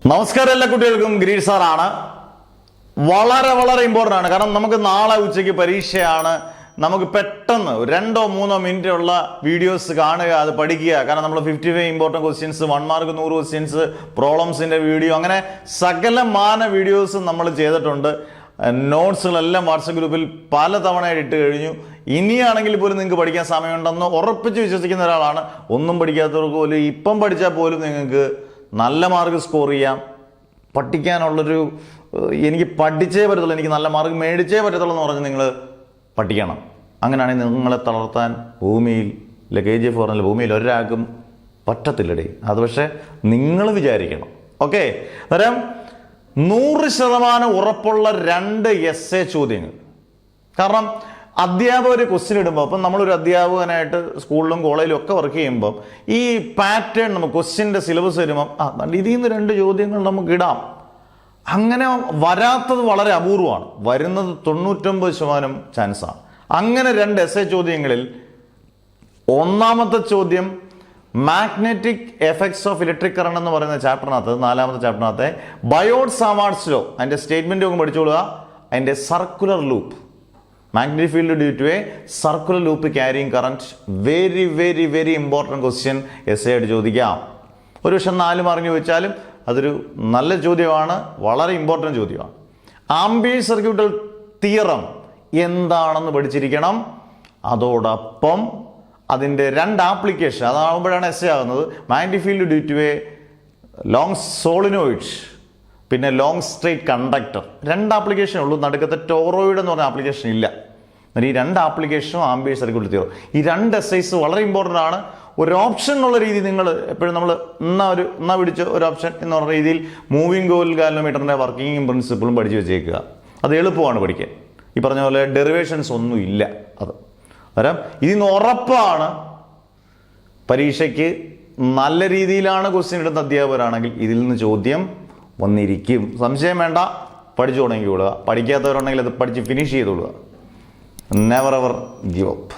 നമസ്കാരം എല്ലാ കുട്ടികൾക്കും ഗിരീഷ് സാറാണ്. വളരെ ഇമ്പോർട്ടൻ്റ് ആണ്. കാരണം നമുക്ക് നാളെ ഉച്ചയ്ക്ക് പരീക്ഷയാണ്. നമുക്ക് പെട്ടെന്ന് 2-3 മിനിറ്റ് ഉള്ള വീഡിയോസ് കാണുക, അത് പഠിക്കുക. കാരണം നമ്മൾ 55 ഇമ്പോർട്ടൻറ്റ് ക്വസ്റ്റ്യൻസ്, 1 മാർക്ക് 100 ക്വസ്റ്റ്യൻസ്, പ്രോബ്ലംസിൻ്റെ വീഡിയോ, അങ്ങനെ സകലമാന വീഡിയോസ് നമ്മൾ ചെയ്തിട്ടുണ്ട്. നോട്ട്സുകളെല്ലാം വാട്സപ്പ് ഗ്രൂപ്പിൽ പല തവണയായിട്ട് ഇട്ട് കഴിഞ്ഞു. ഇനിയാണെങ്കിൽ പോലും നിങ്ങൾക്ക് പഠിക്കാൻ സമയമുണ്ടെന്ന് ഉറപ്പിച്ച് വിശ്വസിക്കുന്ന ഒരാളാണ്. ഒന്നും പഠിക്കാത്തവർക്ക് പോലും ഇപ്പം പഠിച്ചാൽ പോലും നിങ്ങൾക്ക് നല്ല മാർക്ക് സ്കോർ ചെയ്യാം. പഠിക്കാനുള്ളൊരു എനിക്ക് പഠിച്ചേ പറ്റത്തുള്ളൂ, എനിക്ക് നല്ല മാർക്ക് മേടിച്ചേ പറ്റത്തുള്ളൂ എന്ന് പറഞ്ഞ് നിങ്ങൾ പഠിക്കണം. അങ്ങനെയാണെങ്കിൽ നിങ്ങളെ തളർത്താൻ ഭൂമിയിൽ KGF പറഞ്ഞ ഭൂമിയിൽ ഒരാൾക്കും പറ്റത്തില്ലടേ. അത് പക്ഷേ നിങ്ങൾ വിചാരിക്കണം. ഓക്കെ, അന്നേരം 100% ഉറപ്പുള്ള 2 essay ചോദ്യങ്ങൾ. കാരണം അധ്യാപകർ ക്വസ്റ്റ്യൻ ഇടുമ്പോൾ, അപ്പം നമ്മളൊരു അധ്യാപകനായിട്ട് സ്കൂളിലും കോളേജിലും ഒക്കെ വർക്ക് ചെയ്യുമ്പം ഈ പാറ്റേൺ നമുക്ക് ക്വസ്റ്റ്യൻ്റെ സിലബസ് വരുമ്പം ഇതിൽ നിന്ന് 2 ചോദ്യങ്ങൾ നമുക്ക് ഇടാം. അങ്ങനെ വരാത്തത് വളരെ അപൂർവമാണ്. വരുന്നത് 99% ചാൻസാണ്. അങ്ങനെ 2 essay ചോദ്യങ്ങളിൽ ഒന്നാമത്തെ ചോദ്യം magnetic effects of electric current എന്ന് പറയുന്ന ചാപ്റ്ററിനകത്ത്, 4ാമത്തെ ചാപ്റ്ററിനകത്തെ ബയോട്ട് സാവാർട്സ് ലോ, അതിൻ്റെ സ്റ്റേറ്റ്മെൻറ്റ് ഒക്കെ പഠിച്ചോളുക. അതിൻ്റെ circular loop, magnetic field due to a circular loop carrying current, very important question essay ആയിട്ട് ചോദിക്കാം. ഒരു പക്ഷെ 4 മാർക്ക് ചോദിച്ചാലും അതൊരു നല്ല ചോദ്യമാണ്, വളരെ ഇമ്പോർട്ടൻറ്റ് ചോദ്യമാണ്. ആംബിയന്റ് സർക്യൂട്ടൽ തിയറം എന്താണെന്ന് പഠിച്ചിരിക്കണം. അതോടൊപ്പം അതിൻ്റെ 2 ആപ്ലിക്കേഷൻ, അതാകുമ്പോഴാണ് essay ആകുന്നത്. Magnetic field due to a long solenoid, പിന്നെ ലോങ് സ്ട്രേറ്റ് കണ്ടക്ടർ. 2 ആപ്ലിക്കേഷനേ ഉള്ളൂ. നടുക്കത്തെ ടോറോയിഡ് എന്ന് പറഞ്ഞ ആപ്ലിക്കേഷൻ ഇല്ല. ഈ 2 ആപ്ലിക്കേഷനും ആംബിയന്റ് സർക്യൂട്ട് തിയറി, ഈ 2 essays വളരെ ഇമ്പോർട്ടൻ്റ് ആണ്. ഒരു ഓപ്ഷൻ എന്നുള്ള രീതി നിങ്ങൾ എപ്പോഴും നമ്മൾ എന്നാ പിടിച്ച ഒരു ഓപ്ഷൻ എന്ന് പറഞ്ഞ രീതിയിൽ മൂവിങ് കോയിൽ ഗാലനോമീറ്ററിൻ്റെ വർക്കിംഗ് പ്രിൻസിപ്പിളും പഠിച്ചു വെച്ചേക്കുക. അത് എളുപ്പമാണ് പഠിക്കാൻ. ഈ പറഞ്ഞ പോലെ ഡെറിവേഷൻസ് ഒന്നും ഇല്ല. അത് അന്നേരം ഇതിന്ന് ഉറപ്പാണ് പരീക്ഷയ്ക്ക് നല്ല രീതിയിലാണ് ക്വസ്റ്റ്യൻ ഇടുന്ന അധ്യാപകരാണെങ്കിൽ ഇതിൽ നിന്ന് ചോദ്യം വന്നിരിക്കും. സംശയം വേണ്ട, പഠിച്ചു തുടങ്ങിക്കൊള്ളുക. പഠിക്കാത്തവരുണ്ടെങ്കിൽ അത് പഠിച്ച് ഫിനിഷ് ചെയ്തോളുക. Never ever give up.